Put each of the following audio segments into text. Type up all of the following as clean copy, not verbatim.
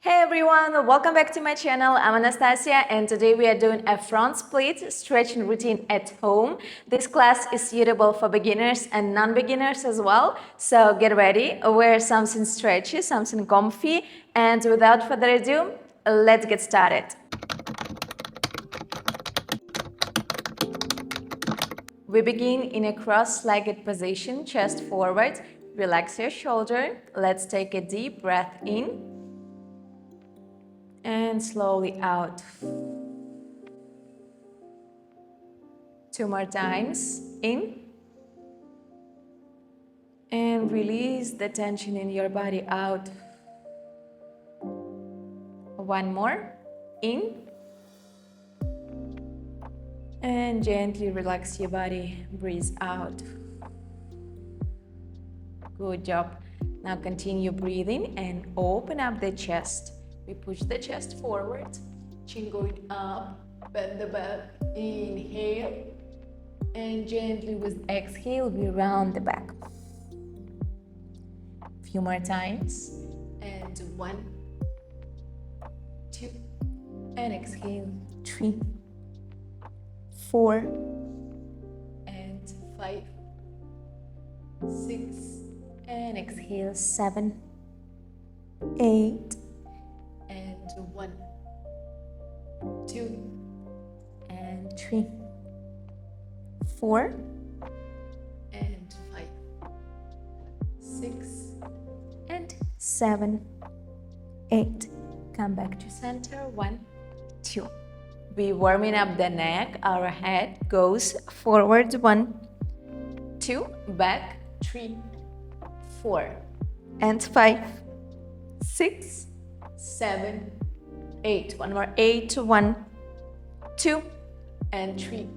Hey everyone, welcome back to my channel. I'm Anastasia and today we are doing a front split stretching routine at home. This class is suitable for beginners and non-beginners as well. So get ready, wear something stretchy, something comfy, and without further ado, let's get started. We begin in a cross-legged position, chest forward. Relax your shoulder. Let's take a deep breath in and slowly out. 2 more times. In and release the tension in your body out. 1 more. In and gently relax your body. Breathe out. Good job. Now continue breathing and open up the chest. We push the chest forward, chin going up, bend the back, inhale, and gently with exhale, we round the back. Few more times, and 1, 2, and exhale, 3, 4, and 5, 6, and exhale, 7, 8, and 1, 2, and 3, 4, and 5, 6, and 7, 8. Come back to center. 1, 2. We're warming up the neck. Our head goes forward. 1, 2, back. 3, 4, and 5, 6, 7, 8. One more. 8. 1, 2, and 3,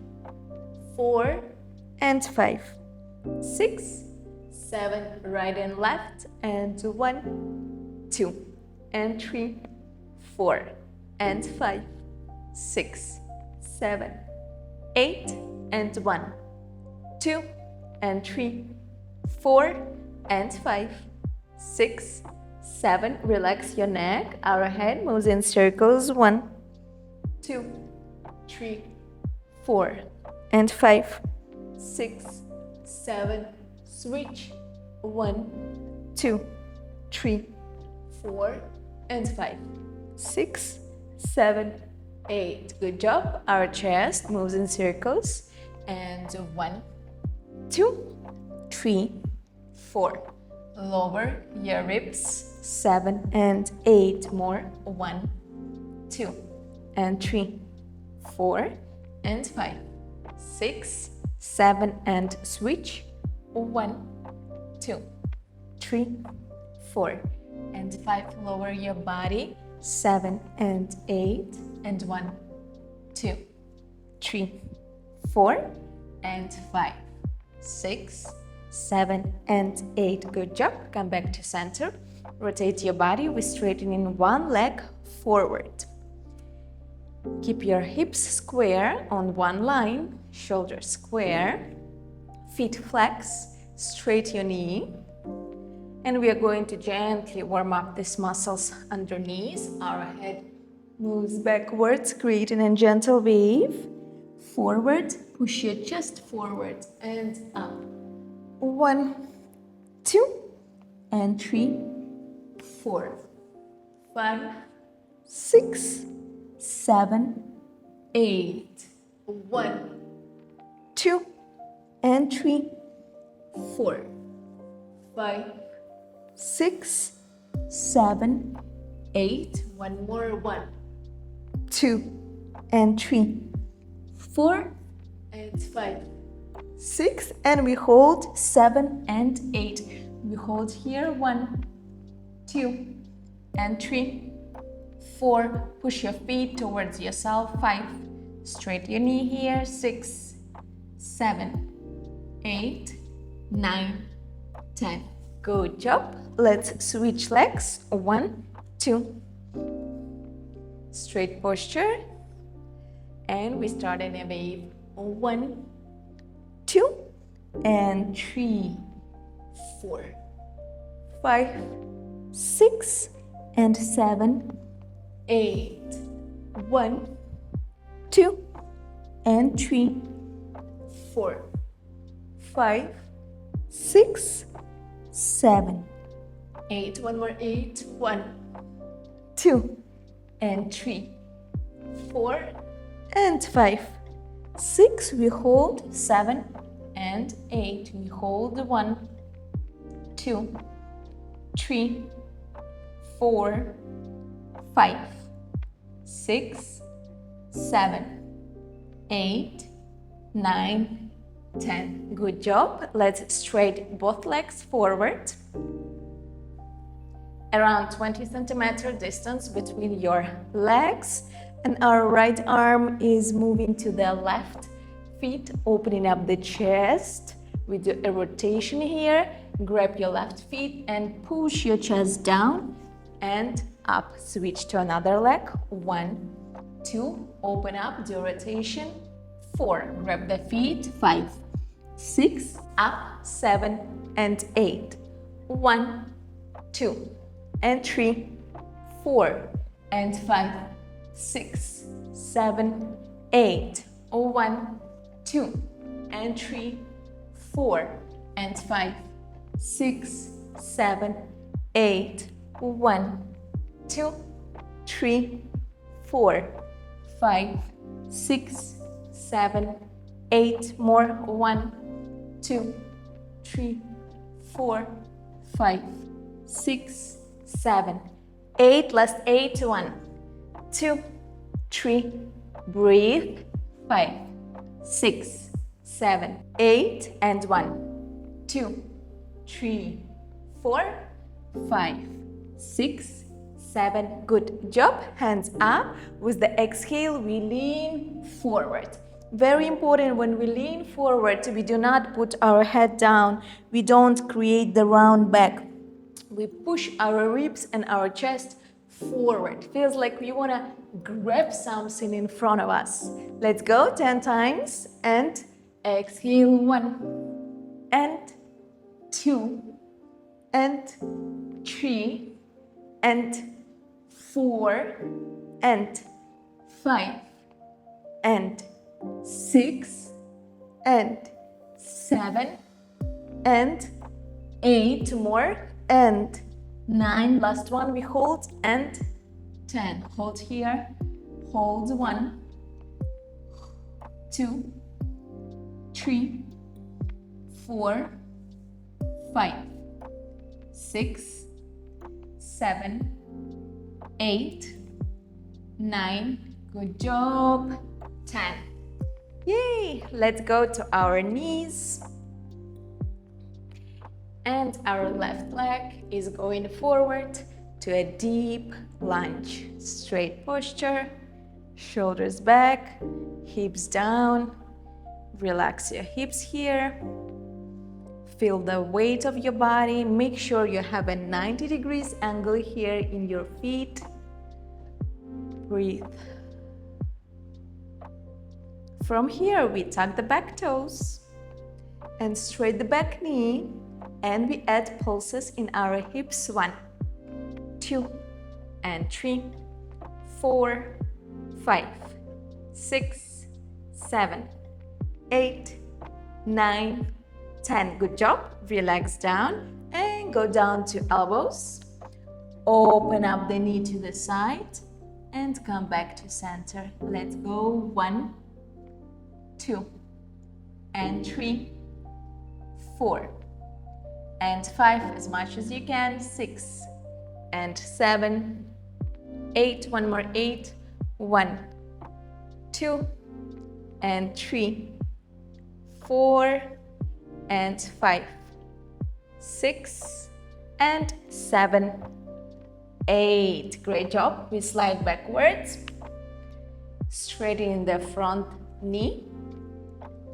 4, and 5, 6, 7. Right and left, and 1, 2, and 3, 4, and 5, 6, 7, 8, and 1, 2, and 3, 4, and 5, 6, 7. Relax your neck. Our head moves in circles. 1, 2, 3, 4, and 5, 6, 7. Switch. 1, 2, 3, 4, and 5, 6, 7, 8. Good job. Our chest moves in circles. And 1, 2, 3, 4. Lower your ribs. 7 and 8 more. 1, 2, and 3, 4, and 5, 6, 7, and switch. 1, 2, 3, 4, and 5. Lower your body. 7 and 8, and 1, 2, 3, 4, and 5, 6, 7, and 8. Good job. Come back to center. Rotate your body. We're straightening one leg forward. Keep your hips square on one line, shoulders square, feet flex, straight your knee. And we are going to gently warm up these muscles underneath. Our head moves backwards, creating a gentle wave. Forward, push your chest forward and up. 1, 2, and 3, 4, 5, 6, 7, 8. 1, 2, and 3, 4, 5, 6, 7, 8. One more. 1, 2, and 3, 4, and 5, 6, and we hold 7 and 8. We hold here. 1, 2, and 3, 4. Push your feet towards yourself. 5. Straight your knee here. 6, 7, 8, 9, 10. Good job. Let's switch legs. 1, 2. Straight posture. And we start in a wave. 1, 2, and 3, 4, 5, 6, and 7, 8. 1, 2, and 3, 4, 5, 6, 7, 8. One more 8. 1, 2, and 3, 4, and 5, 6. We hold 7 and 8. We hold 1, 2, 3, 4, 5, 6, 7, 8, 9, 10. Good job. Let's straight both legs forward. Around 20 centimeter distance between your legs, and our right arm is moving to the left feet, opening up the chest. We do a rotation here. Grab your left feet and push your chest down and up. Switch to another leg. 1, 2, open up, do rotation. 4, grab the feet. 5, 6, up, 7, and 8. 1, 2, and 3, 4, and 5, 6, 7, 8. 1, 2, and 3, 4, and 5, 6, 7, 8. 1, 2, 3, 4, 5, 6, 7, 8. More. 1, 2, 3, 4, 5, 6, 7, 8. Last 8. 1, 2, 3. Breathe. 5, 6, 7, 8. And 1, 2, 3, 4, 5, 6, 7. Good job. Hands up. With the exhale, we lean forward. Very important, when we lean forward, we do not put our head down. We don't create the round back. We push our ribs and our chest forward. Feels like we want to grab something in front of us. Let's go 10 times. And exhale. 1, and 2, and 3, and 4, and 5, and 6, and 7, and 8. More. And 9. Last one. We hold. And 10. Hold here. Hold. 1, 2, 3, 4, 5, 6, 7, 8, 9. Good job. 10. Yay! Let's go to our knees. And our left leg is going forward to a deep lunge. Straight posture, shoulders back, hips down. Relax your hips here. Feel the weight of your body. Make sure you have a 90 degrees angle here in your feet. Breathe. From here, we tuck the back toes and straight the back knee. And we add pulses in our hips. 1, 2, and 3, 4, 5, 6, 7, 8, 9, 10. Good job. Relax down and go down to elbows. Open up the knee to the side and come back to center. Let's go. 1, 2, and 3, 4, and 5, as much as you can. 6, and 7, 8. One more. 8. 1, 2, and 3, 4, and 5, 6, and 7, 8. Great job. We slide backwards, straighten the front knee.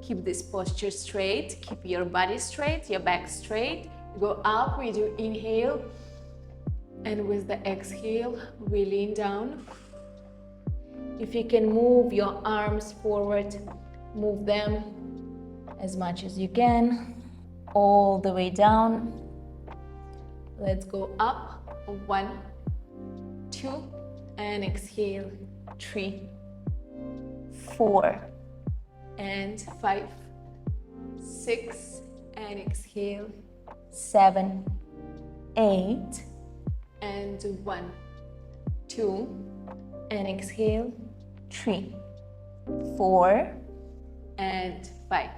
Keep this posture straight. Keep your body straight, your back straight. Go up. We do inhale, and with the exhale, we lean down. If you can move your arms forward, move them as much as you can, all the way down. Let's go up. 1, 2, and exhale, 3, 4, and 5, 6, and exhale, 7, 8, and 1, 2, and exhale, 3, 4, and 5,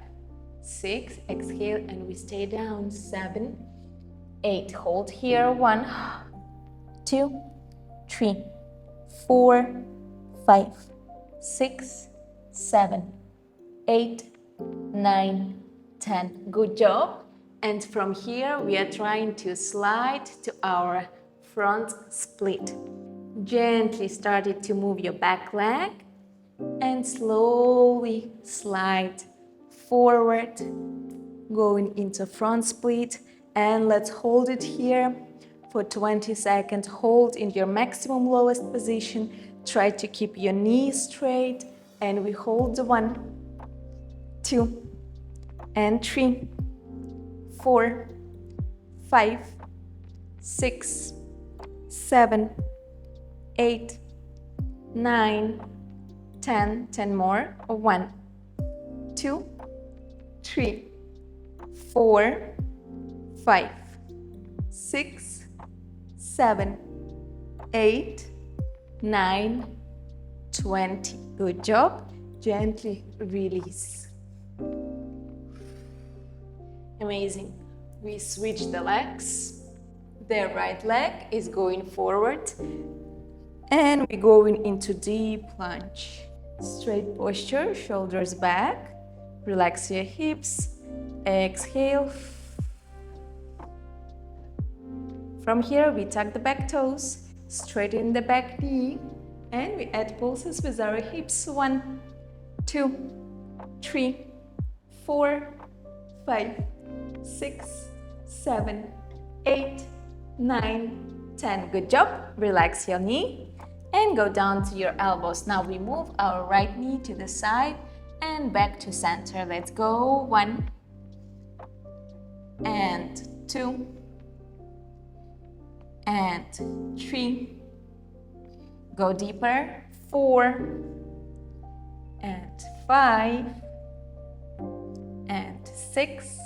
6, exhale, and we stay down, 7, 8, hold here, 1, 2, 3, 4, 5, 6, 7, 8, 9, 10. Good job. And from here, we are trying to slide to our front split. Gently start it to move your back leg and slowly slide forward, going into front split. And let's hold it here for 20 seconds. Hold in your maximum lowest position. Try to keep your knees straight. And we hold 1, 2, and 3, 4, 5, 6, 7, 8, 9, 10. 10 more. 1, 2, 3, 4, 5, 6, 7, 8, 9, 20. Good job. Gently release. Amazing. We switch the legs. The right leg is going forward. And we're going into deep lunge. Straight posture, shoulders back. Relax your hips. Exhale. From here, we tuck the back toes, straighten the back knee, and we add pulses with our hips. 1, 2, 3, 4, 5, 6, 7, 8, 9, 10. Good job. Relax your knee and go down to your elbows. Now we move our right knee to the side and back to center. Let's go. 1 and 2 and 3. Go deeper. 4 and 5 and 6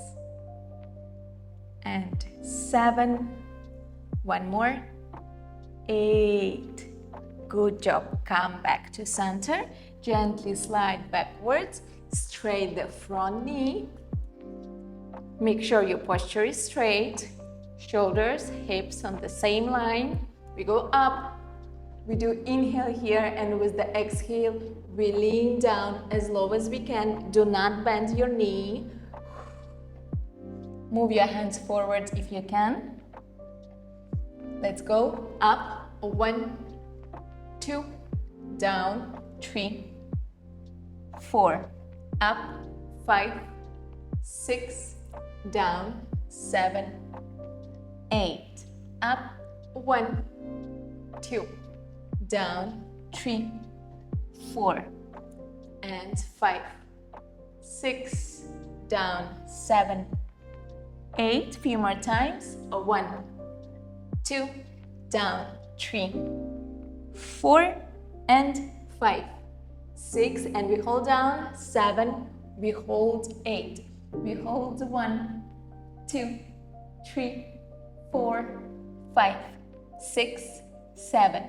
and 7. One more. 8. Good job. Come back to center. Gently slide backwards. Straight the front knee. Make sure your posture is straight. Shoulders, hips on the same line. We go up. We do inhale here, and with the exhale, we lean down as low as we can. Do not bend your knee. Move your hands forward if you can. Let's go. Up. 1, 2, down. 3, 4, up. 5, 6, down. 7, 8, up. 1, 2, down. 3, 4, and 5, 6, down. 7, 8. Few more times. 1, 2, down. 3, 4, and 5, 6, and we hold down. 7, we hold. 8, we hold. 1, 2, 3, 4, 5, 6, 7,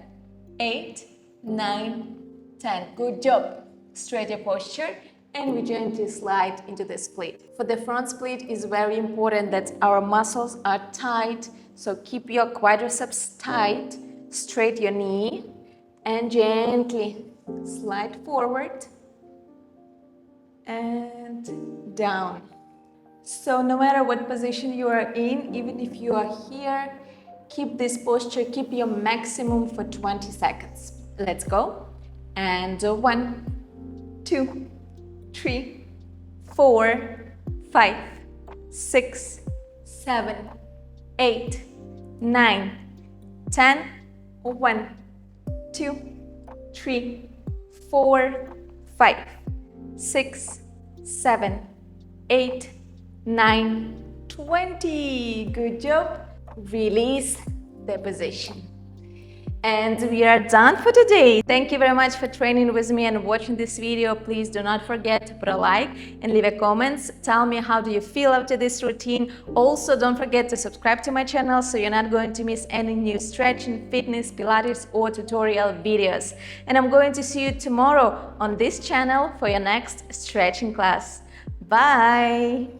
8, 9, 10. Good job. Straight your posture, and we gently slide into the split. For the front split, it's very important that our muscles are tight, so keep your quadriceps tight. Straight your knee and gently slide forward and down. So no matter what position you are in, even if you are here, keep this posture, keep your maximum for 20 seconds. Let's go. And 1, 2, 3, 4, 5, 6, 7, 8, 9, 10. 1, 2, 3, 4, 5, 6, 7, 8, 9, 20. Good job. Release the position. And we are done for today. Thank you very much for training with me and watching this video. Please do not forget to put a like and leave a comment. Tell me how do you feel after this routine. Also, don't forget to subscribe to my channel so you're not going to miss any new stretching, fitness, Pilates or tutorial videos. And I'm going to see you tomorrow on this channel for your next stretching class. Bye!